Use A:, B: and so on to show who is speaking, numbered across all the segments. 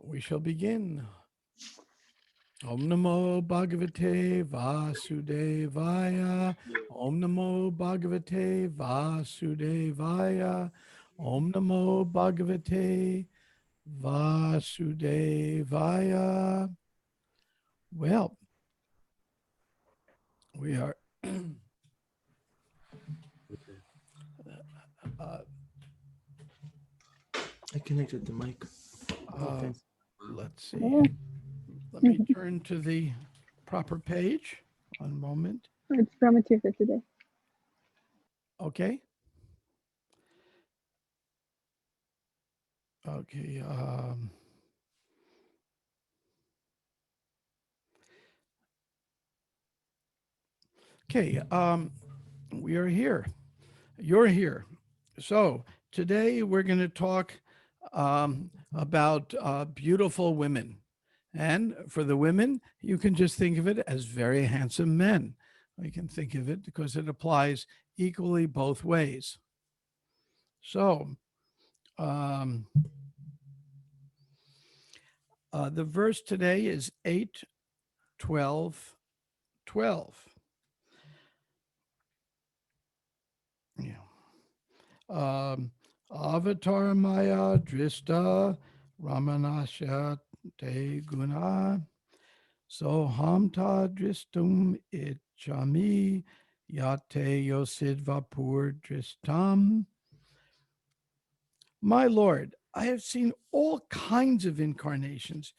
A: We shall begin. Om Namo Bhagavate Vasudevaya. Om Namo Bhagavate Vasudevaya. Om Namo Bhagavate Vasudevaya. Well, we are
B: I connected the mic.
A: let's see.
C: Oh,
A: Let me turn to the proper page. One moment.
C: it's Brahma for today.
A: Okay. Okay. Okay. We are here. You're here. So today we're going to talk about beautiful women. And for the women, you can just think of it as very handsome men. You can think of it because it applies equally both ways. So um, the verse today is 8:12:12. Yeah. Avatar Maya Drista Ramanasya Te Guna Sohamta Dristum Ichami Yate Yosid Vapur Dristam. My Lord, I have seen all kinds of incarnations.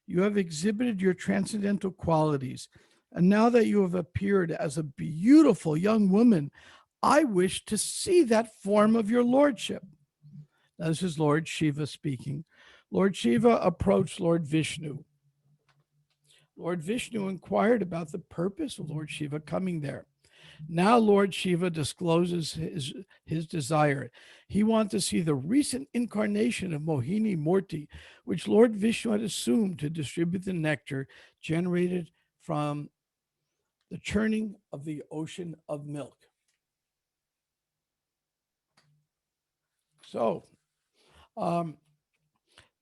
A: You have exhibited your transcendental qualities. And now that you have appeared as a beautiful young woman, I wish to see that form of your lordship. Now, this is Lord Shiva speaking. Lord Shiva approached Lord Vishnu. Lord Vishnu inquired about the purpose of Lord Shiva coming there. Now Lord Shiva discloses his desire. He wants to see the recent incarnation of Mohini Murti, which Lord Vishnu had assumed to distribute the nectar generated from the churning of the ocean of milk. So,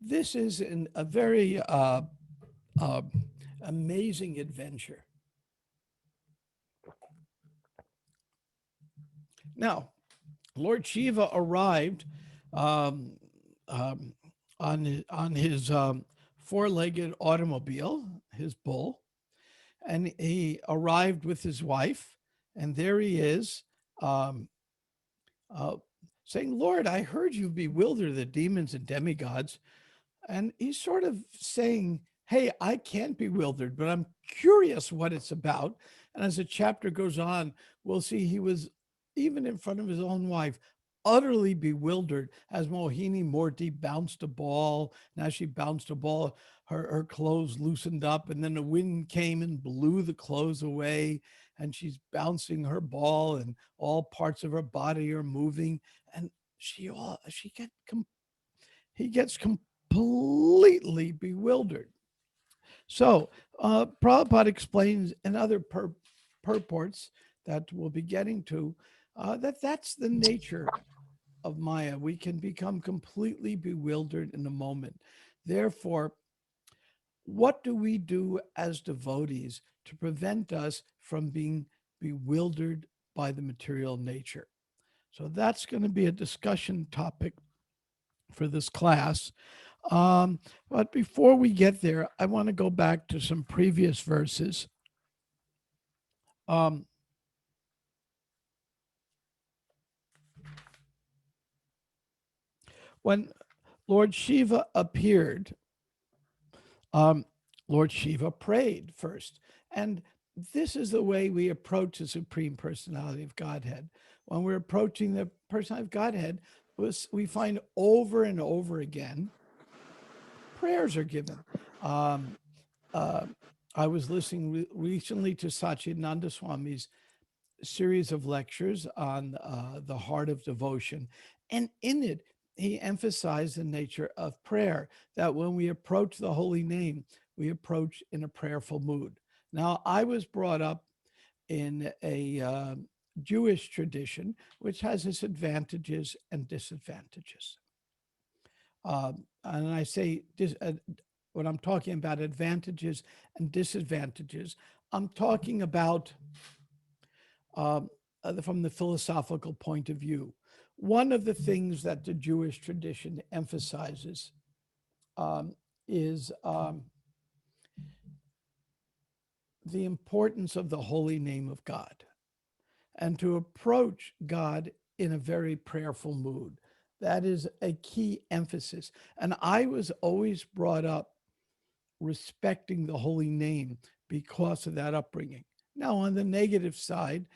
A: this is a very amazing adventure. Now, Lord Shiva arrived um, um, on his four-legged automobile, his bull, and he arrived with his wife, and there he is, um, uh, saying, "Lord, I heard you bewilder the demons and demigods," and he's sort of saying, "Hey, I can't bewildered, but I'm curious what it's about." And as the chapter goes on, we'll see he was, even in front of his own wife, utterly bewildered as Mohini Murti bounced a ball. Now she bounced a ball, her clothes loosened up, and then the wind came and blew the clothes away. And she's bouncing her ball, and all parts of her body are moving. And he gets completely bewildered. So Prabhupada explains in other purports that we'll be getting to that that's the nature of Maya. We can become completely bewildered in a moment. Therefore, what do we do as devotees to prevent us from being bewildered by the material nature? So that's going to be a discussion topic for this class. But before we get there, I want to go back to some previous verses. Um, when Lord Shiva appeared, um, Lord Shiva prayed first. And this is the way we approach the Supreme Personality of Godhead. When we're approaching the Personality of Godhead, we find over and over again prayers are given. Um, uh, I was listening recently to Satchidananda Swami's series of lectures on the heart of devotion. And in it, he emphasized the nature of prayer, that when we approach the holy name, we approach in a prayerful mood. Now, I was brought up in a Jewish tradition, which has its advantages and disadvantages. And I say when I'm talking about advantages and disadvantages, I'm talking about um, from the philosophical point of view. One of the things that the Jewish tradition emphasizes um, is the importance of the holy name of God and to approach God in a very prayerful mood. That is a key emphasis. And I was always brought up respecting the holy name because of that upbringing. Now, on the negative side,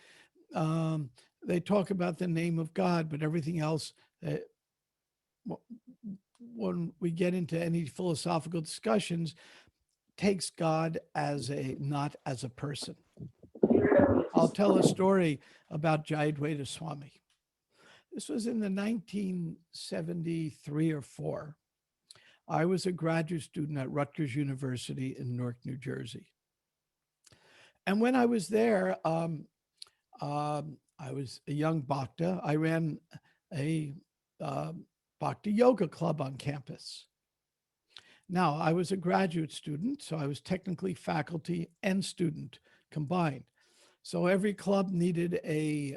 A: um, they talk about the name of God, but everything else, uh, when we get into any philosophical discussions, takes God as a not as a person. I'll tell a story about Jayadvaita Swami. This was in the 1973 or 4. I was a graduate student at Rutgers University in Newark, New Jersey. And when I was there, I was a young bhakta. I ran a bhakti yoga club on campus. Now, I was a graduate student, so I was technically faculty and student combined. So every club needed a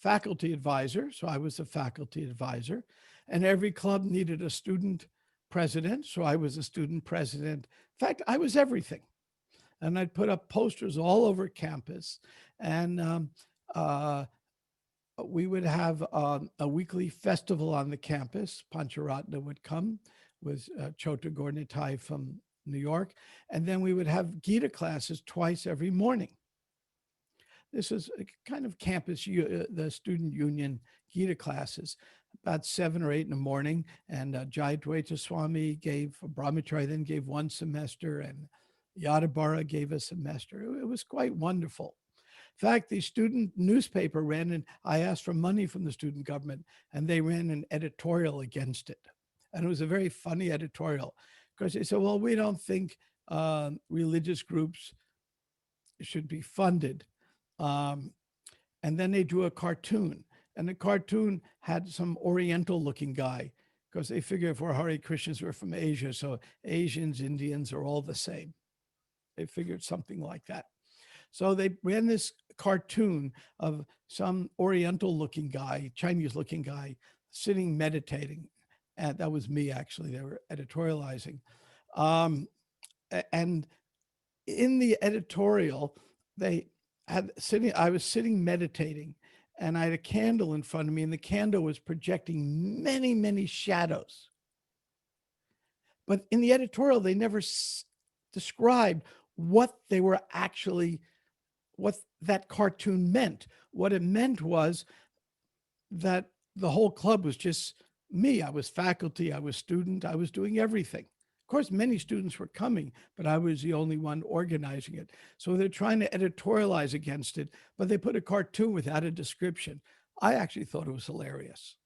A: faculty advisor. So I was a faculty advisor. And every club needed a student president. So I was a student president. In fact, I was everything. And I'd put up posters all over campus. And uh, we would have a weekly festival on the campus. Pancharatna would come with Chota Gornitai from New York. And then we would have Gita classes twice every morning. This was a kind of campus, the student union Gita classes, about 7 or 8 in the morning. And Jayadvaita Swami gave, Brahmachari then gave one semester, and Yadabara gave a semester. It was quite wonderful. In fact, the student newspaper ran, and I asked for money from the student government, and they ran an editorial against it. And it was a very funny editorial because they said, well, we don't think religious groups should be funded. Um, and then they drew a cartoon, and the cartoon had some Oriental looking guy because they figure if we're Hare Krishnas, we're from Asia. So Asians, Indians are all the same. They figured something like that. So they ran this cartoon of some Oriental looking guy, Chinese looking guy, sitting meditating. And that was me, actually. They were editorializing. Um, and in the editorial, they had sitting, I was sitting meditating, and I had a candle in front of me, and the candle was projecting many, many shadows. But in the editorial, they never described what they were actually, what that cartoon meant. What it meant was that the whole club was just me. I was faculty, I was student, I was doing everything. Of course, many students were coming, but I was the only one organizing it. So they're trying to editorialize against it, but they put a cartoon without a description. I actually thought it was hilarious.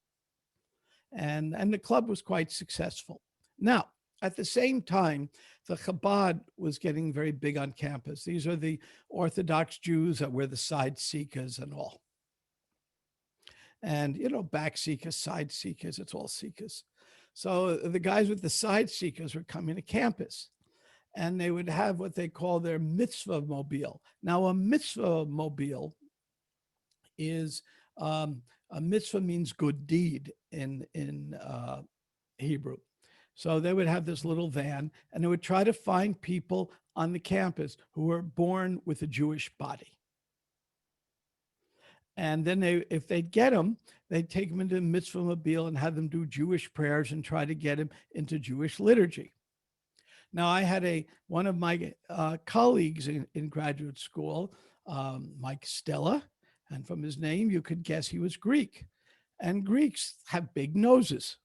A: And the club was quite successful. Now, at the same time, the Chabad was getting very big on campus. These are the Orthodox Jews that were the side Sikhs and all. And, back Sikhs, side Sikhs, it's all Sikhs. So the guys with the side Sikhs were coming to campus, and they would have what they call their mitzvah mobile. Now, a mitzvah mobile is a mitzvah means good deed in Hebrew. So they would have this little van, and they would try to find people on the campus who were born with a Jewish body. And then if they'd get them, they'd take them into mitzvah mobile and have them do Jewish prayers and try to get them into Jewish liturgy. Now, I had one of my colleagues in graduate school, Mike Stella, and from his name, you could guess he was Greek. And Greeks have big noses.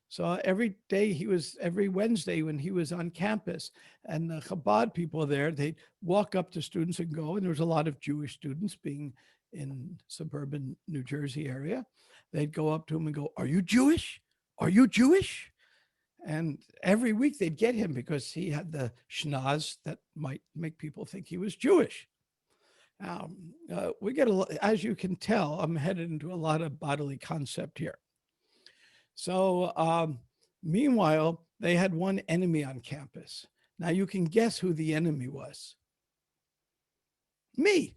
A: So every Wednesday when he was on campus and the Chabad people were there, they'd walk up to students and go, and there was a lot of Jewish students being in suburban New Jersey area. They'd go up to him and go, "Are you Jewish? Are you Jewish?" And every week they'd get him because he had the schnoz that might make people think he was Jewish. We get as you can tell, I'm headed into a lot of bodily concept here. So, meanwhile, they had one enemy on campus. Now you can guess who the enemy was. Me.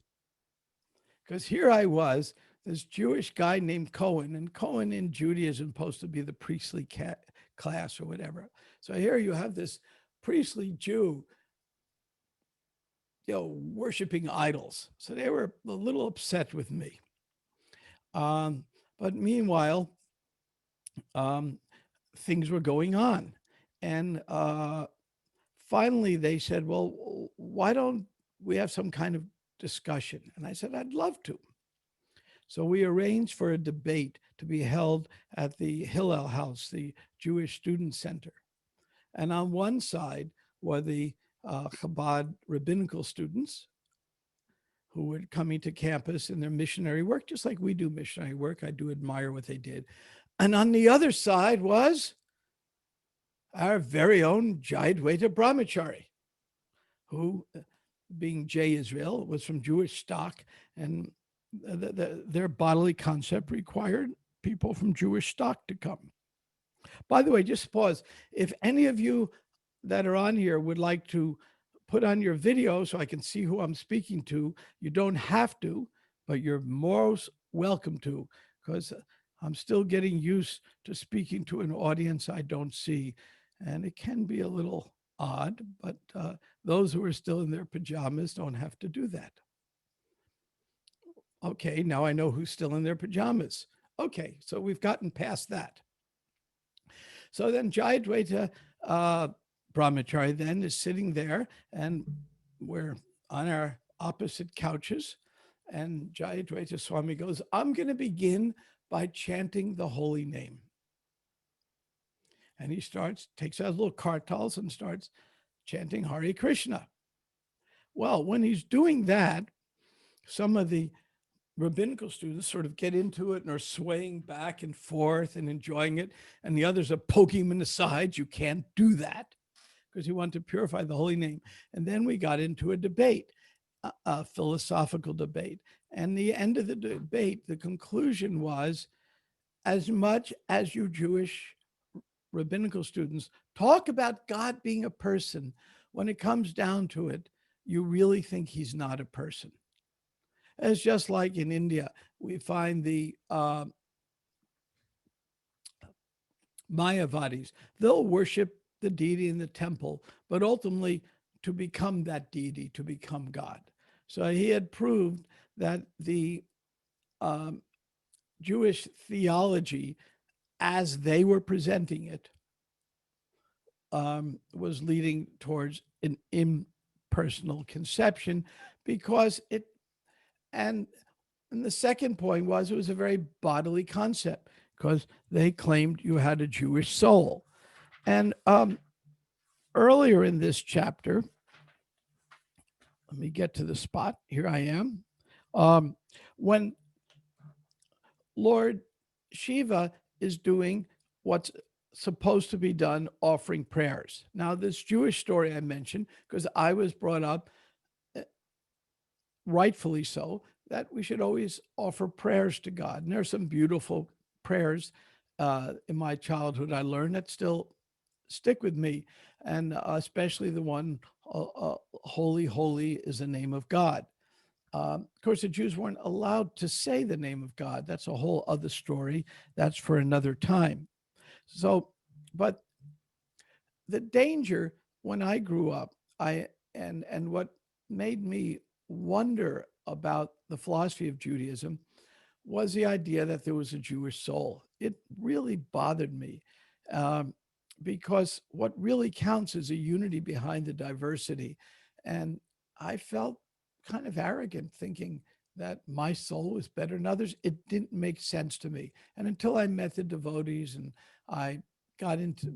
A: Because here I was, this Jewish guy named Cohen, and Cohen in Judaism is supposed to be the priestly class or whatever. So here you have this priestly Jew, worshiping idols. So they were a little upset with me. But meanwhile, um, things were going on. And finally, they said, well, why don't we have some kind of discussion? And I said, I'd love to. So we arranged for a debate to be held at the Hillel House, the Jewish Student Center. And on one side were the Chabad rabbinical students who were coming to campus in their missionary work, just like we do missionary work. I do admire what they did. And on the other side was our very own Jayadvaita Brahmachari, who, being Jay Israel, was from Jewish stock, and their bodily concept required people from Jewish stock to come. By the way, just pause. If any of you that are on here would like to put on your video so I can see who I'm speaking to, you don't have to, but you're most welcome to, because I'm still getting used to speaking to an audience I don't see. And it can be a little odd, but those who are still in their pajamas don't have to do that. Okay, now I know who's still in their pajamas. Okay, so we've gotten past that. So then Jayadvaita Brahmachari then is sitting there, and we're on our opposite couches. And Jayadvaita Swami goes, I'm going to begin by chanting the holy name. And he takes out little kartals and starts chanting Hare Krishna. Well, when he's doing that, some of the rabbinical students sort of get into it and are swaying back and forth and enjoying it. And the others are poking him in the sides. You can't do that, because you want to purify the holy name. And then we got into a debate, a philosophical debate. And the end of the debate, the conclusion was, as much as you Jewish rabbinical students talk about God being a person, when it comes down to it, you really think he's not a person. It's just like in India, we find the Mayavadis. They'll worship the deity in the temple, but ultimately to become that deity, to become God. So he had proved that the Jewish theology, as they were presenting it, was leading towards an impersonal conception, because and the second point was, it was a very bodily concept, because they claimed you had a Jewish soul. And earlier in this chapter, let me get to the spot. Here I am. When Lord Shiva is doing what's supposed to be done, offering prayers. Now, this Jewish story I mentioned, because I was brought up, rightfully so, that we should always offer prayers to God. And there are some beautiful prayers in my childhood I learned that still stick with me, and especially the one, holy, holy is the name of God. Of course, the Jews weren't allowed to say the name of God. That's a whole other story. That's for another time. So, but the danger when I grew up, and what made me wonder about the philosophy of Judaism was the idea that there was a Jewish soul. It really bothered me, because what really counts is a unity behind the diversity. And I felt kind of arrogant, thinking that my soul was better than others. It didn't make sense to me. And until I met the devotees and I got into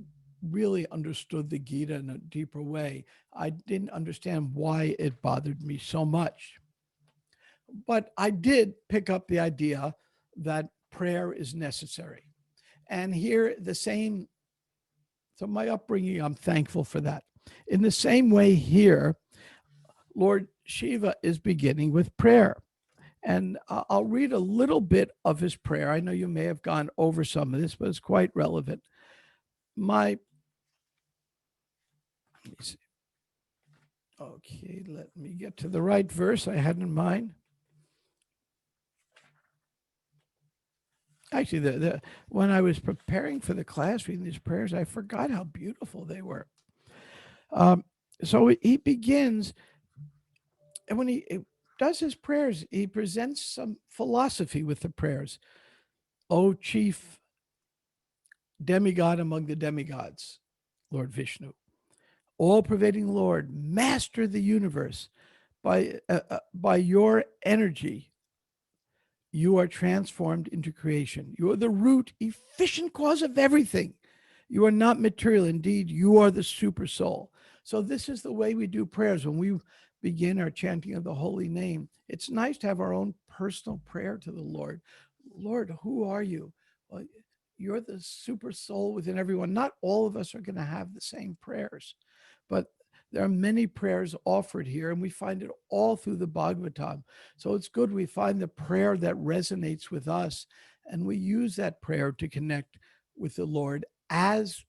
A: really understood the Gita in a deeper way, I didn't understand why it bothered me so much. But I did pick up the idea that prayer is necessary. And here, the same, so my upbringing, I'm thankful for that. In the same way here, Lord Shiva is beginning with prayer. And I'll read a little bit of his prayer. I know you may have gone over some of this, but it's quite relevant. My, let me see. Okay, let me get to the right verse I had in mind. Actually, when I was preparing for the class, reading these prayers, I forgot how beautiful they were. Um, so he begins, and when he does his prayers, he presents some philosophy with the prayers. O chief demigod among the demigods, Lord Vishnu, all pervading Lord, master the universe, by your energy, you are transformed into creation. You are the root, efficient cause of everything. You are not material. Indeed, you are the super soul. So, this is the way we do prayers. When we begin our chanting of the holy name, it's nice to have our own personal prayer to the Lord. Lord, who are you? Well, you're the super soul within everyone. Not all of us are going to have the same prayers, but there are many prayers offered here, and we find it all through the Bhagavatam. So it's good we find the prayer that resonates with us, and we use that prayer to connect with the Lord, as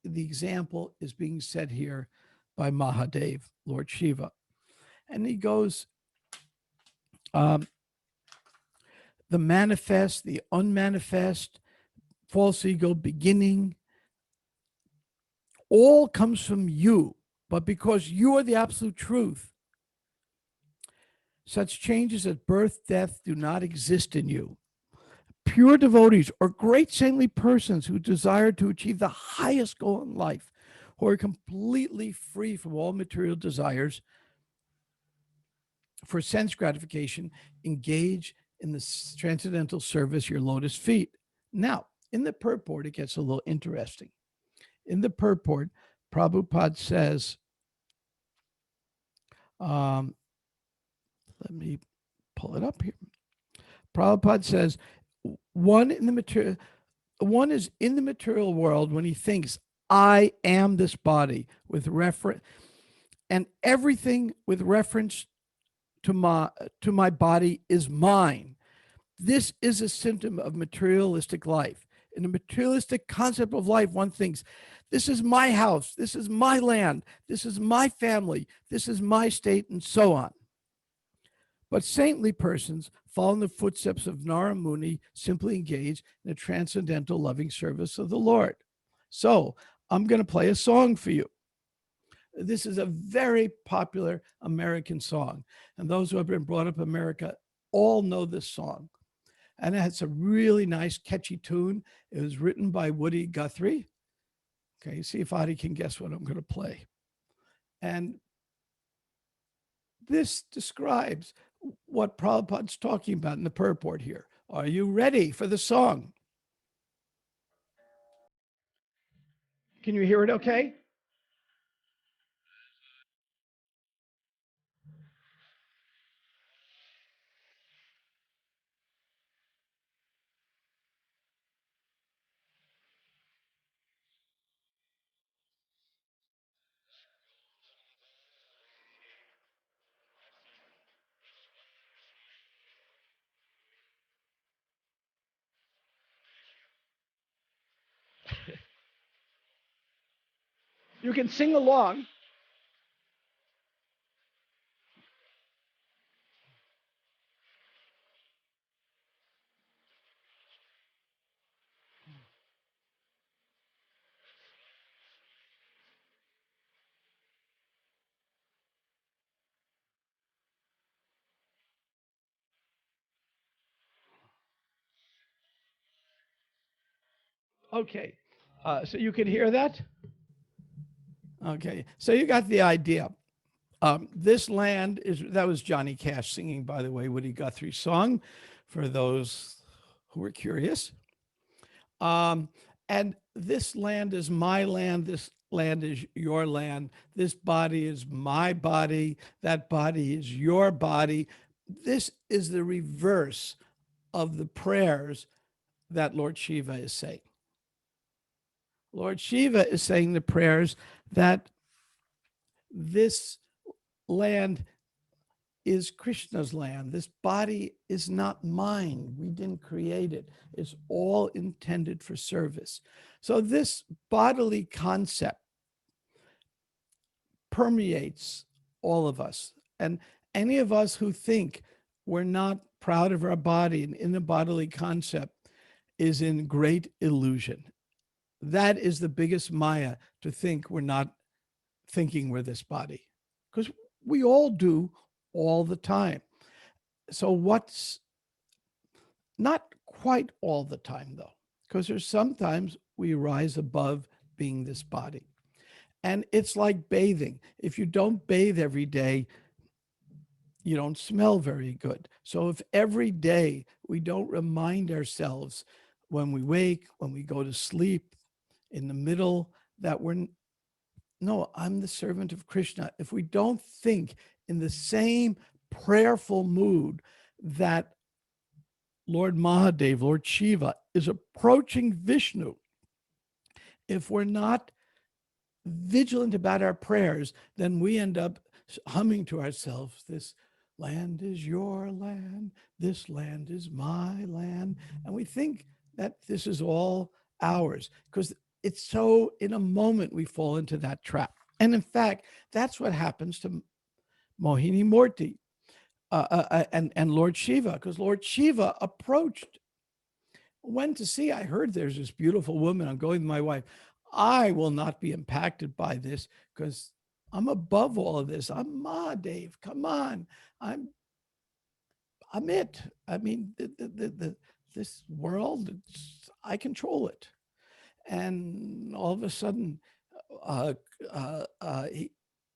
A: the example is being set here by Mahadev, Lord Shiva. And he goes, um, the manifest, the unmanifest, false ego, beginning, all comes from you. But because you are the absolute truth, such changes as birth, death do not exist in you. Pure devotees or great saintly persons who desire to achieve the highest goal in life, who are completely free from all material desires for sense gratification, engage in the transcendental service, your lotus feet. Now, in the purport, it gets a little interesting. In the purport, Prabhupada says, um, let me pull it up here. Prabhupada says, one is in the material world when he thinks, I am this body, with reference, and everything with reference to my body is mine. This is a symptom of materialistic life. In a materialistic concept of life, one thinks, this is my house, this is my land, this is my family, this is my state, and so on. But saintly persons, following the footsteps of Nara Muni, simply engage in a transcendental loving service of the Lord. So I'm going to play a song for you. This is a very popular American song. And those who have been brought up in America all know this song. And it has a really nice, catchy tune. It was written by Woody Guthrie. Okay, see if Adi can guess what I'm going to play. And this describes what Prabhupada's talking about in the purport here. Are you ready for the song? Can you hear it okay? You can sing along. Okay, so you can hear that? Okay, so you got the idea. This land is, that was Johnny Cash singing, by the way, Woody Guthrie's song, for those who were curious. Um, and this land is my land. This land is your land. This body is my body. That body is your body. This is the reverse of the prayers that Lord Shiva is saying. Lord Shiva is saying the prayers that this land is Krishna's land. This body is not mine. We didn't create it. It's all intended for service. So this bodily concept permeates all of us. And any of us who think we're not proud of our body and in the bodily concept is in great illusion. That is the biggest Maya, to think we're not thinking we're this body, because we all do all the time. So, what's not quite all the time, though, because there's sometimes we rise above being this body. And it's like bathing. If you don't bathe every day, you don't smell very good. So if every day we don't remind ourselves, when we wake, when we go to sleep, in the middle, that no, I'm the servant of Krishna. If we don't think in the same prayerful mood that Lord Mahadev, Lord Shiva, is approaching Vishnu, if we're not vigilant about our prayers, then we end up humming to ourselves, this land is your land, this land is my land. And we think that this is all ours, because it's so, in a moment, we fall into that trap. And in fact, that's what happens to Mohini Murti and Lord Shiva, because Lord Shiva went to see, I heard there's this beautiful woman, I'm going with my wife. I will not be impacted by this, because I'm above all of this. I'm Mahadev. Come on. I'm it. I mean, this world, I control it. And all of a sudden, uh,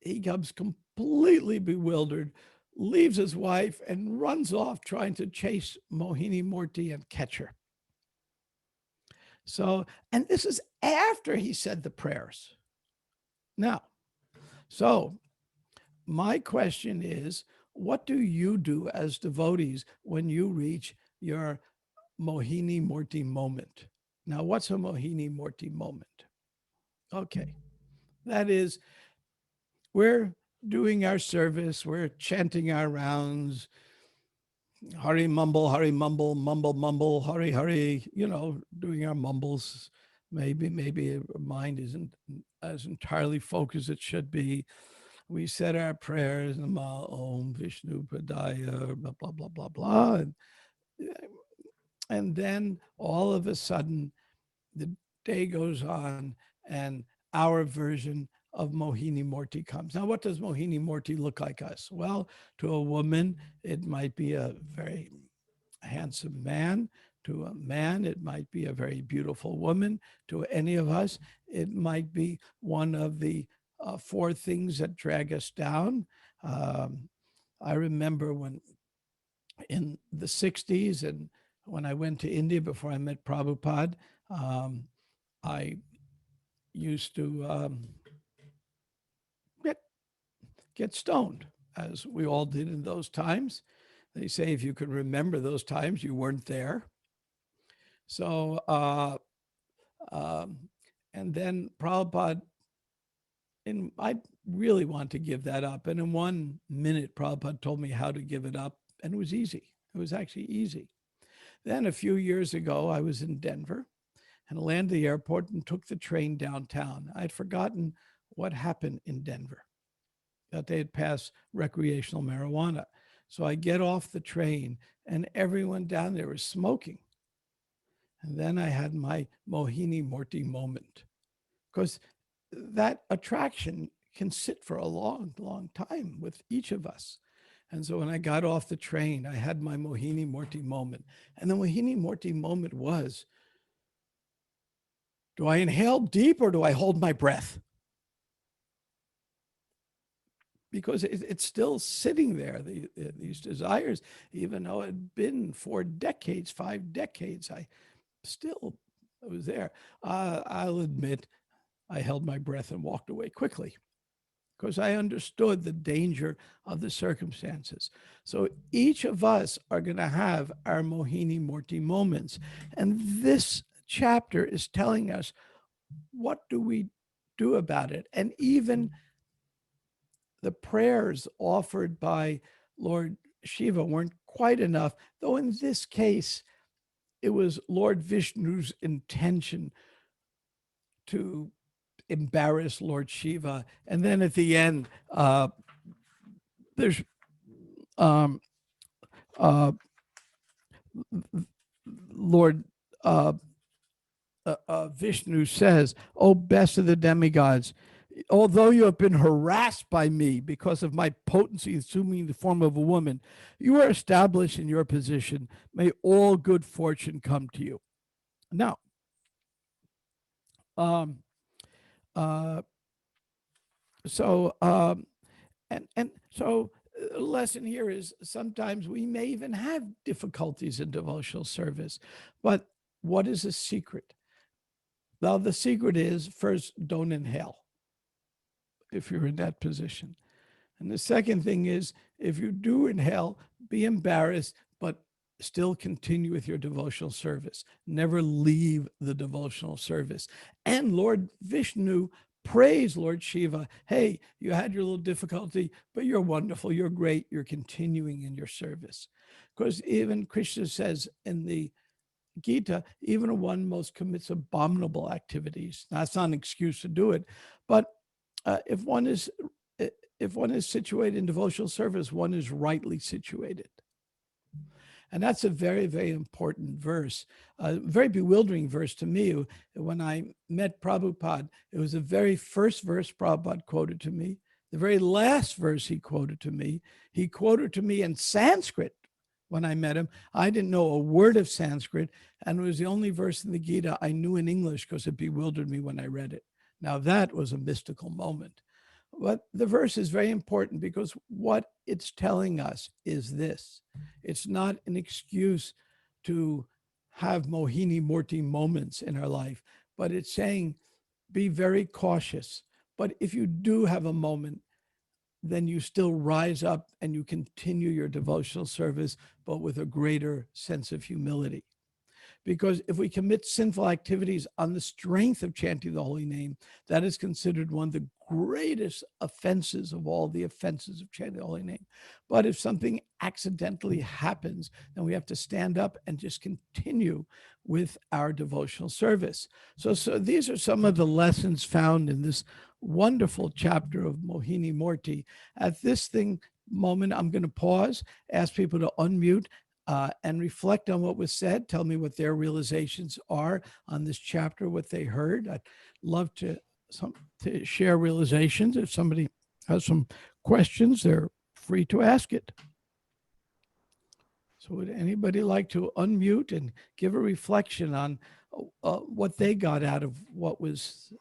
A: he comes completely bewildered, leaves his wife, and runs off trying to chase Mohini Murti and catch her. So, and this is after he said the prayers. Now, so my question is, what do you do as devotees when you reach your Mohini Murti moment? Now, what's a Mohini Murti moment? Okay, that is, we're doing our service, we're chanting our rounds, Hari mumble, mumble, mumble, Hari, doing our mumbles. Maybe our mind isn't as entirely focused as it should be. We said our prayers, Nama Om Vishnu Padaya, blah, blah, blah, blah, blah. And then all of a sudden, the day goes on, and our version of Mohini Murti comes. Now, what does Mohini Murti look like us? Well, to a woman, it might be a very handsome man. To a man, it might be a very beautiful woman. To any of us, it might be one of the four things that drag us down. I remember when in the 60s, and when I went to India before I met Prabhupada, I used to get stoned, as we all did in those times. They say if you can remember those times, you weren't there. So, and then Prabhupada, and I really want to give that up. And in 1 minute, Prabhupada told me how to give it up, and it was easy. It was actually easy. Then a few years ago, I was in Denver and landed at the airport and took the train downtown. I'd forgotten what happened in Denver, that they had passed recreational marijuana. So I get off the train and everyone down there was smoking. And then I had my Mohini Murti moment, because that attraction can sit for a long, long time with each of us. And so when I got off the train, I had my Mohini Murti moment. And the Mohini Murti moment was, do I inhale deep or do I hold my breath? Because it's still sitting there, these desires, even though it had been 4 decades, 5 decades, I was there. I'll admit, I held my breath and walked away quickly, because I understood the danger of the circumstances. So each of us are going to have our Mohini Murti moments. And this chapter is telling us, what do we do about it? And even the prayers offered by Lord Shiva weren't quite enough, though in this case, it was Lord Vishnu's intention to embarrass Lord Shiva. And then at the end, there's um, uh, Lord uh, Vishnu says, "O best of the demigods, although you have been harassed by me because of my potency assuming the form of a woman, you are established in your position. May all good fortune come to you." Now, um, uh, so so the lesson here is sometimes we may even have difficulties in devotional service, but what is a secret? Well, the secret is first, don't inhale if you're in that position. And the second thing is, if you do inhale, be embarrassed, but still continue with your devotional service. Never leave the devotional service. And Lord Vishnu praise Lord Shiva. Hey, you had your little difficulty, but you're wonderful. You're great. You're continuing in your service. Because even Krishna says in the Gita, even one most commits abominable activities. Now, that's not an excuse to do it, but if one is if one is situated in devotional service, one is rightly situated. And that's a very, very important verse, a very bewildering verse to me. When I met Prabhupada, it was the very first verse Prabhupada quoted to me, the very last verse he quoted to me. He quoted to me in Sanskrit when I met him. I didn't know a word of Sanskrit, and it was the only verse in the Gita I knew in English because it bewildered me when I read it. Now, that was a mystical moment. But the verse is very important because what it's telling us is this: it's not an excuse to have Mohini Murti moments in our life, but it's saying be very cautious. But if you do have a moment, then you still rise up and you continue your devotional service, but with a greater sense of humility. Because if we commit sinful activities on the strength of chanting the holy name, that is considered one of the greatest offenses of all the offenses of chanting the holy name. But if something accidentally happens, then we have to stand up and just continue with our devotional service. So these are some of the lessons found in this wonderful chapter of Mohini Murti. At this moment, I'm going to pause, ask people to unmute and reflect on what was said. Tell me what their realizations are on this chapter, what they heard. I'd love to share realizations. If somebody has some questions, they're free to ask it. So would anybody like to unmute and give a reflection on what they got out of what was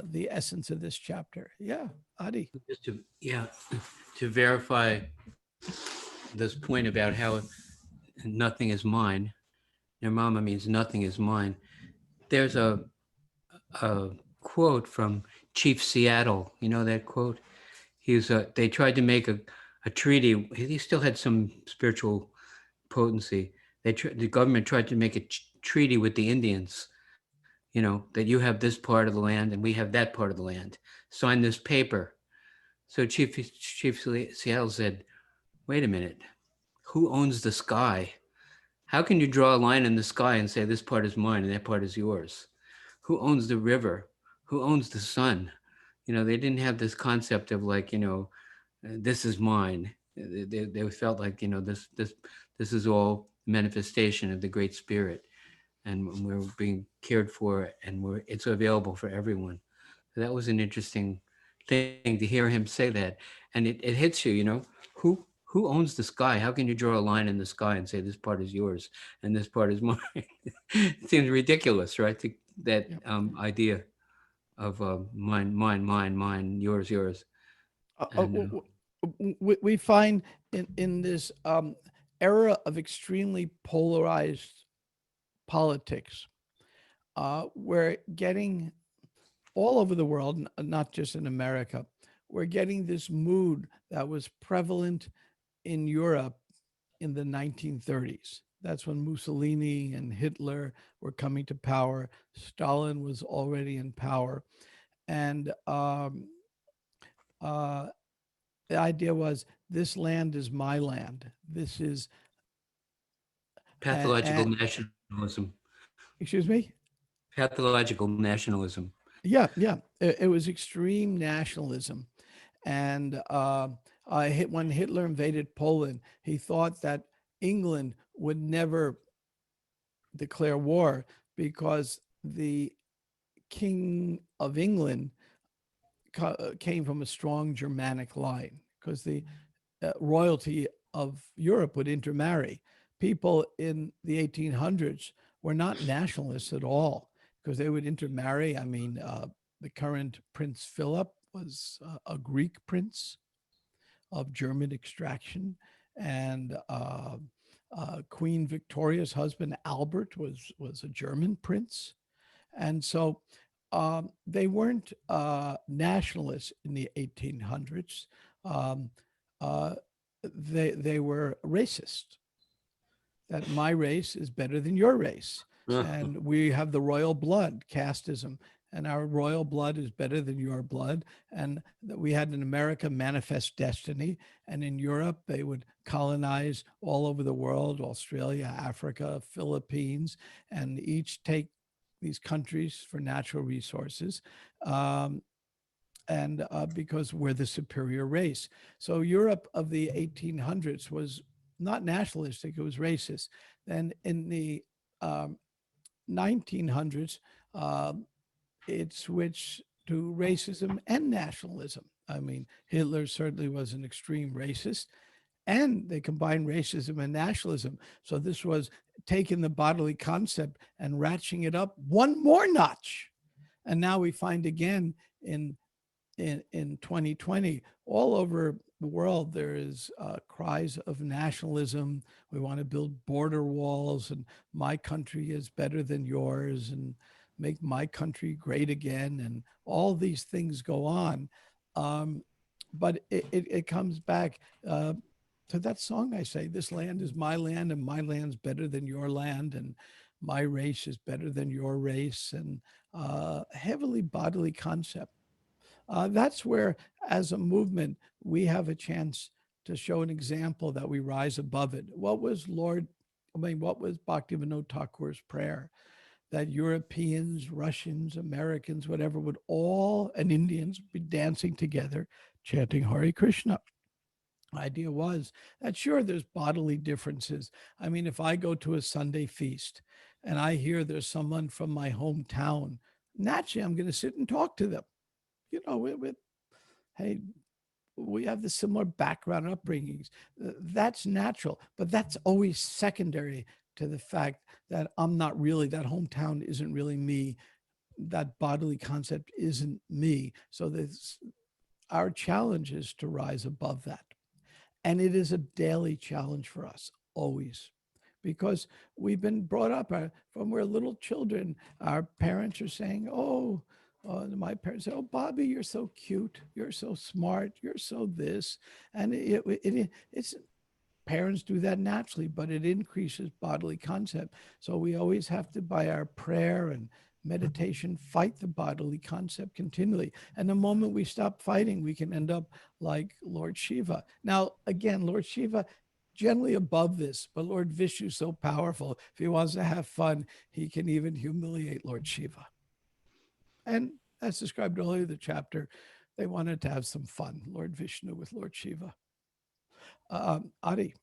A: the essence of this chapter? Yeah, Adi.
C: Just to verify this point about how nothing is mine. Nirmama means nothing is mine. There's a quote from Chief Seattle. You know that quote? They tried to make a treaty. He still had some spiritual potency. The government tried to make a treaty with the Indians. That you have this part of the land and we have that part of the land. Sign this paper. So Chief Seattle said, "Wait a minute. Who owns the sky? How can you draw a line in the sky and say this part is mine and that part is yours? Who owns the river? Who owns the sun?" They didn't have this concept of this is mine. They felt like this is all manifestation of the Great Spirit, and we're being cared for, and it's available for everyone. So that was an interesting thing to hear him say that, and it hits you. Who owns the sky? How can you draw a line in the sky and say this part is yours and this part is mine? It seems ridiculous, right? That idea of mine, yours. And
A: We find in this era of extremely polarized politics, we're getting all over the world, not just in America, we're getting this mood that was prevalent in Europe in the 1930s. That's when Mussolini and Hitler were coming to power. Stalin was already in power. And uh, the idea was this land is my land. This is,
C: Pathological nationalism.
A: excuse me?
C: Pathological nationalism.
A: Yeah, yeah. It was extreme nationalism. And when Hitler invaded Poland, he thought that England would never declare war because the King of England came from a strong Germanic line, because the royalty of Europe would intermarry. People in the 1800s were not nationalists at all, because they would intermarry. I mean, the current Prince Philip was a Greek prince of German extraction, and Queen Victoria's husband Albert was a German prince, and so they weren't nationalists in the 1800s. Um, uh, they were racist. That my race is better than your race, and we have the royal blood, casteism, and our royal blood is better than your blood. And that we had in America manifest destiny, and in Europe they would colonize all over the world, Australia, Africa, Philippines, and each take these countries for natural resources. Um, and because we're the superior race. So Europe of the 1800s was not nationalistic, it was racist. Then in the 1900s, it switched to racism and nationalism. I mean, Hitler certainly was an extreme racist, and they combined racism and nationalism. So this was taking the bodily concept and ratcheting it up one more notch. And now we find again in 2020 all over the world there is cries of nationalism. We want to build border walls, and my country is better than yours, and make my country great again, and all these things go on. But it comes back to that song I say, this land is my land, and my land's better than your land, and my race is better than your race, and heavily bodily concept. That's where, as a movement, we have a chance to show an example that we rise above it. What was Bhaktivinoda Thakur's prayer? That Europeans, Russians, Americans, whatever, would all, and Indians, be dancing together, chanting Hare Krishna. Idea was that sure, there's bodily differences. I mean, if I go to a Sunday feast and I hear there's someone from my hometown, naturally I'm going to sit and talk to them. With hey, we have the similar background upbringings. That's natural, but that's always secondary to the fact that I'm not really, that hometown isn't really me. That bodily concept isn't me. So our challenge is to rise above that. And it is a daily challenge for us, always, because we've been brought up from we're little children. Our parents are saying, oh, my parents say, oh, Bobby, you're so cute. You're so smart. You're so this. And it's parents do that naturally, but it increases bodily concept. So we always have to, by our prayer and meditation, fight the bodily concept continually. And the moment we stop fighting, we can end up like Lord Shiva. Now, again, Lord Shiva, generally above this, but Lord Vishnu is so powerful. If he wants to have fun, he can even humiliate Lord Shiva. And as described earlier in the chapter, they wanted to have some fun, Lord Vishnu with Lord Shiva. Adi.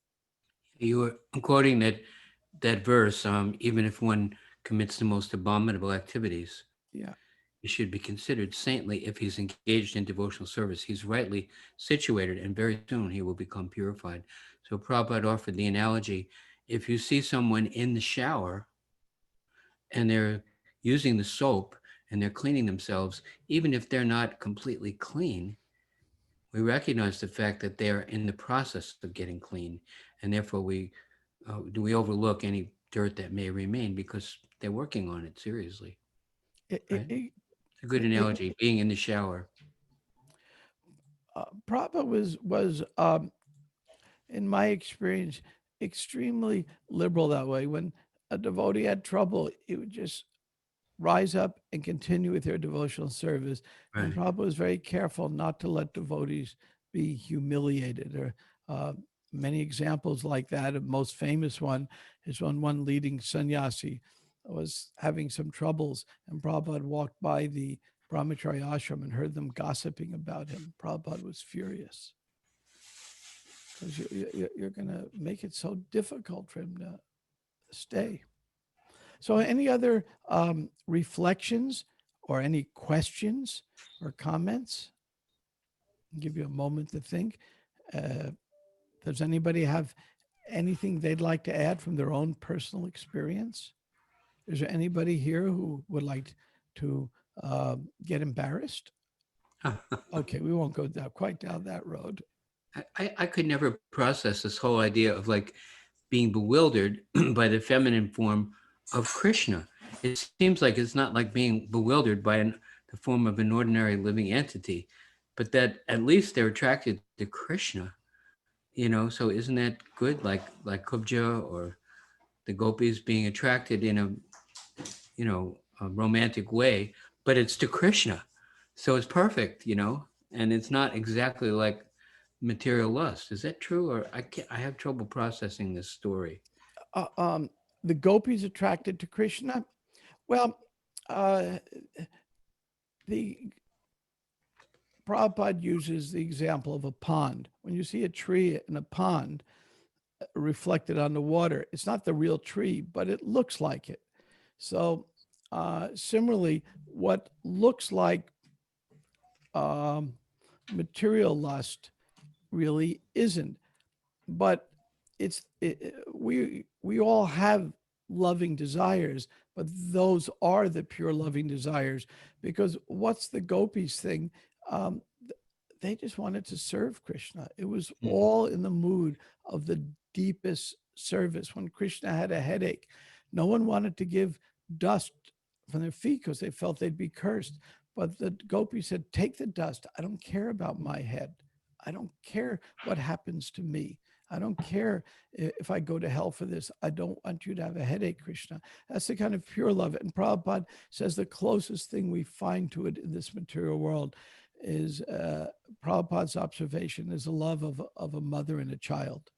C: You were quoting that verse. Even if one commits the most abominable activities,
A: Yeah.
C: he should be considered saintly if he's engaged in devotional service. He's rightly situated, and very soon he will become purified. So Prabhupada offered the analogy: if you see someone in the shower and they're using the soap and they're cleaning themselves, even if they're not completely clean, we recognize the fact that they're in the process of getting clean, and therefore we overlook any dirt that may remain because they're working on it seriously. Right? It's a good analogy. Being in the shower.
A: Prabhupada was in my experience, extremely liberal that way. When a devotee had trouble, he would just rise up and continue with their devotional service.
C: Right.
A: And Prabhupada was very careful not to let devotees be humiliated. Or many examples like that. A most famous one is when one leading sannyasi was having some troubles, and Prabhupada walked by the brahmachari ashram and heard them gossiping about him. Prabhupada was furious because you're going to make it so difficult for him to stay. So, any other reflections or any questions or comments? I'll give you a moment to think. Does anybody have anything they'd like to add from their own personal experience? Is there anybody here who would like to get embarrassed? Okay, we won't go quite down that road.
C: I could never process this whole idea of like being bewildered by the feminine form of Krishna. It seems like it's not like being bewildered by the form of an ordinary living entity, but that at least they're attracted to Krishna, so isn't that good? Like Kubja or the gopis being attracted in a romantic way, but it's to Krishna. So it's perfect, and it's not exactly like material lust. Is that true? Or I have trouble processing this story.
A: The gopis attracted to Krishna. Well, the Prabhupada uses the example of a pond. When you see a tree in a pond reflected on the water, it's not the real tree, but it looks like it. So, similarly, what looks like material lust really isn't. But we all have loving desires, but those are the pure loving desires. Because what's the gopis thing? They just wanted to serve Krishna. It was all in the mood of the deepest service. When Krishna had a headache, no one wanted to give dust from their feet because they felt they'd be cursed. But the gopis said, take the dust. I don't care about my head. I don't care what happens to me. I don't care if I go to hell for this. I don't want you to have a headache, Krishna. That's the kind of pure love. And Prabhupada says the closest thing we find to it in this material world is Prabhupada's observation is the love of a mother and a child.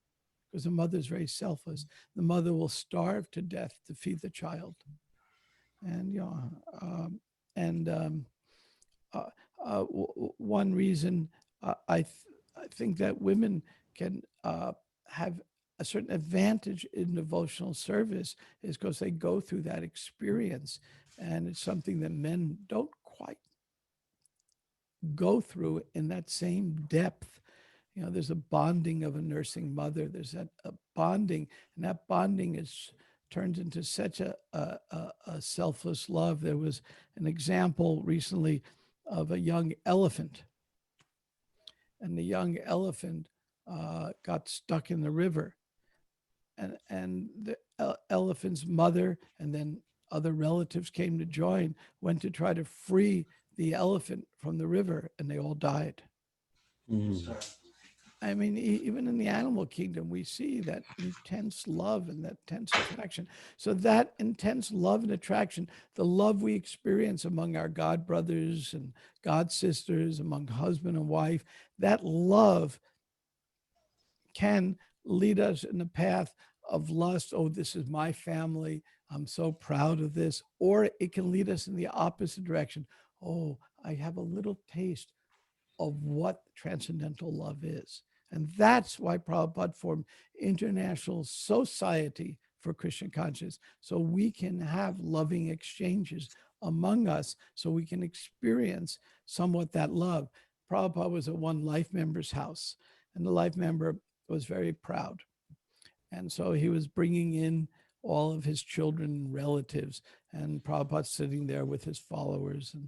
A: Because the mother is very selfless. The mother will starve to death to feed the child. And, one reason I think that women can have a certain advantage in devotional service is because they go through that experience, and it's something that men don't quite go through in that same depth. There's a bonding of a nursing mother. There's a bonding, and that bonding turns into such a selfless love. There was an example recently of a young elephant, and the young elephant got stuck in the river, and the elephant's mother and then other relatives came to join, went to try to free the elephant from the river, and they all died. I mean, even in the animal kingdom, we see that intense love and that intense attraction. So that intense love and attraction, the love we experience among our God brothers and God sisters, among husband and wife, that love can lead us in the path of lust. Oh, this is my family. I'm so proud of this. Or it can lead us in the opposite direction. Oh, I have a little taste of what transcendental love is. And that's why Prabhupada formed International Society for Christian Consciousness, so we can have loving exchanges among us, so we can experience somewhat that love. Prabhupada was at one life member's house, and the life member was very proud. And so he was bringing in all of his children and relatives, and Prabhupada sitting there with his followers, and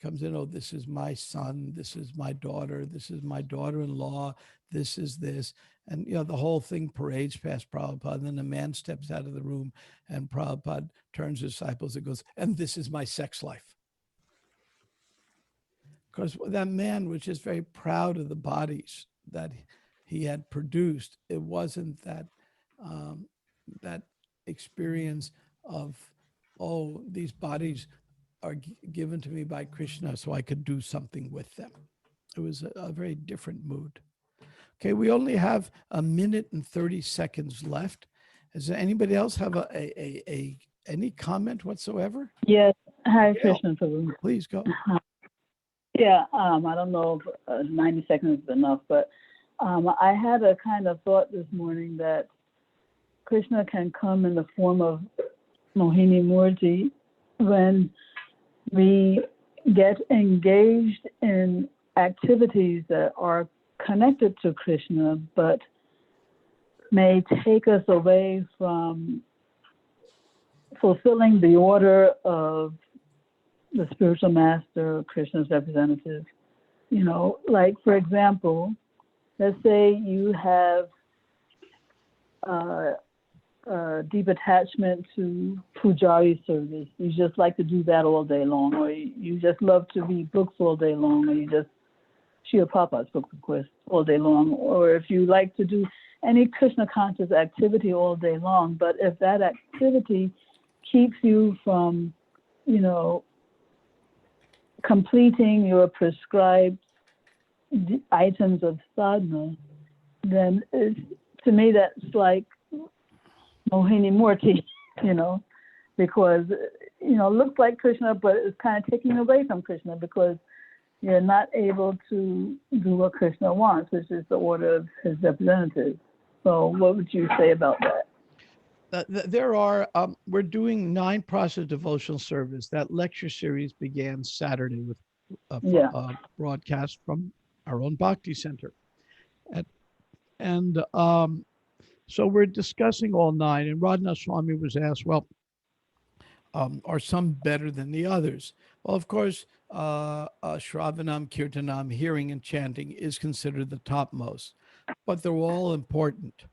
A: comes in, oh, this is my son, this is my daughter, this is my daughter-in-law, this is this. And, the whole thing parades past Prabhupada. And then the man steps out of the room, and Prabhupada turns to his disciples and goes, and this is my sex life. Because that man was just very proud of the bodies that he had produced. It wasn't that that experience of, oh, these bodies are given to me by Krishna so I could do something with them. It was a very different mood. Okay, we only have a minute and 30 seconds left. Does anybody else have any comment whatsoever?
D: Yes. Hi,
A: Gail,
D: Krishna Prabhu.
A: please go.
D: Yeah, I don't know if 90 seconds is enough, but I had a kind of thought this morning that Krishna can come in the form of Mohini Murti when we get engaged in activities that are connected to Krishna, but may take us away from fulfilling the order of the spiritual master, Krishna's representative. You know, like for example, let's say you have deep attachment to pujari service. You just like to do that all day long, or you just love to read books all day long, or you just Srila Prabhupada's books, of course, all day long, or if you like to do any Krishna conscious activity all day long, but if that activity keeps you from, you know, completing your prescribed items of sadhana, then to me that's like Mohini Murti, you know, because, you know, looks like Krishna, but it's kind of taking away from Krishna because you're not able to do what Krishna wants, which is the order of his representatives. So what would you say about that?
A: There are, we're doing 9 process devotional service. That lecture series began Saturday with a broadcast from our own Bhakti Center. And so we're discussing all 9. And Radhanath Swami was asked, well, are some better than the others? Well, of course, Shravanam, Kirtanam, hearing and chanting is considered the topmost, but they're all important.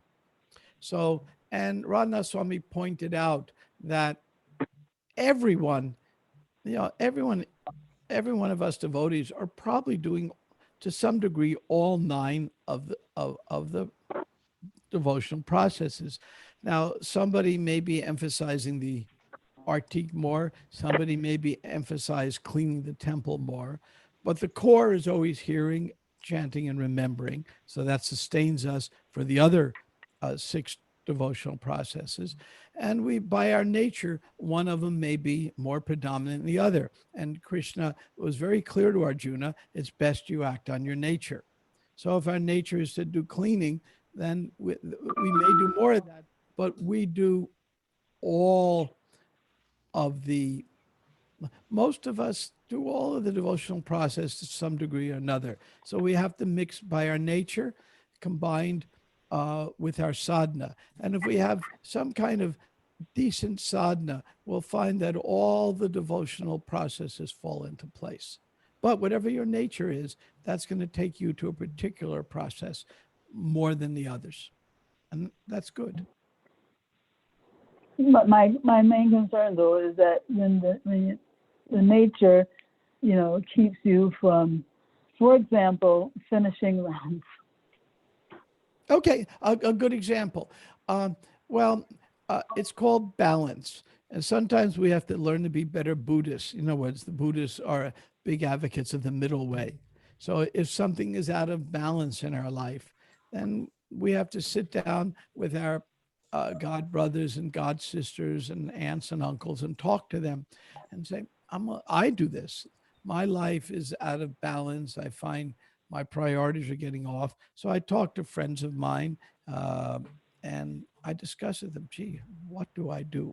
A: So, and Radhanath Swami pointed out that everyone, you know, every one of us devotees are probably doing to some degree all 9 of the devotional processes. Now, somebody may be emphasizing the artik more, somebody may be emphasize cleaning the temple more, but the core is always hearing, chanting, and remembering. So that sustains us for the other 6 devotional processes. And we, by our nature, one of them may be more predominant than the other. And Krishna was very clear to Arjuna, it's best you act on your nature. So if our nature is to do cleaning, then we may do more of that, but we do all of the, most of us do all of the devotional process to some degree or another. So we have to mix by our nature combined with our sadhana. And if we have some kind of decent sadhana, we'll find that all the devotional processes fall into place. But whatever your nature is, that's going to take you to a particular process more than the others. And that's good.
D: But my main concern though is that when the nature, you know, keeps you from, for example, finishing rounds.
A: Okay, a good example. It's called balance. And sometimes we have to learn to be better Buddhists. In other words, the Buddhists are big advocates of the middle way. So if something is out of balance in our life, then we have to sit down with our God brothers and God sisters and aunts and uncles and talk to them and say, I do this. My life is out of balance. I find my priorities are getting off. So I talk to friends of mine and I discuss with them, gee, what do I do?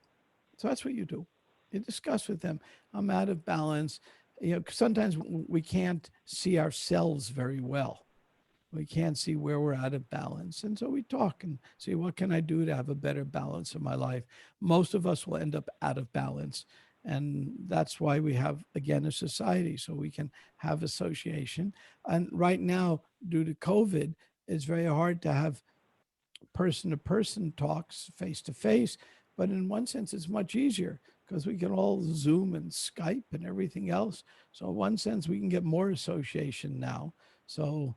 A: So that's what you do. You discuss with them, I'm out of balance. You know, sometimes we can't see ourselves very well. We can't see where we're out of balance. And so we talk and see, what can I do to have a better balance in my life? Most of us will end up out of balance. And that's why we have, again, a society, so we can have association. And right now, due to COVID, it's very hard to have person-to-person talks, face-to-face. But in one sense, it's much easier because we can all Zoom and Skype and everything else. So in one sense, we can get more association now. So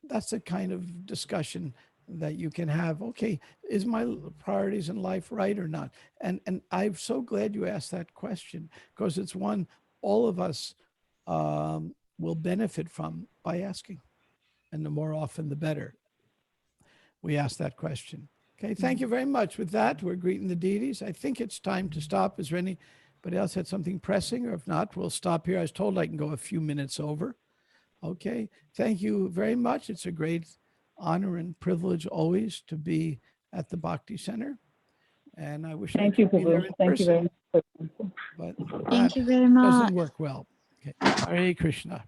A: that's the kind of discussion that you can have. Okay, is my priorities in life right or not? And I'm so glad you asked that question, because it's one all of us will benefit from by asking. And the more often, the better. We ask that question. Okay, thank you very much. With that, we're greeting the deities. I think it's time to stop. Is there anybody else had something pressing? Or if not, we'll stop here. I was told I can go a few minutes over. Okay, thank you very much. It's a great honor and privilege always to be at the Bhakti Center. And I wish I
D: Thank you,
A: could be there
D: Prabhu.
A: in
D: Thank you
A: person,
D: very much.
A: but
E: Thank
A: that
E: you very
A: doesn't
E: much.
A: work well. Okay, Hare Krishna.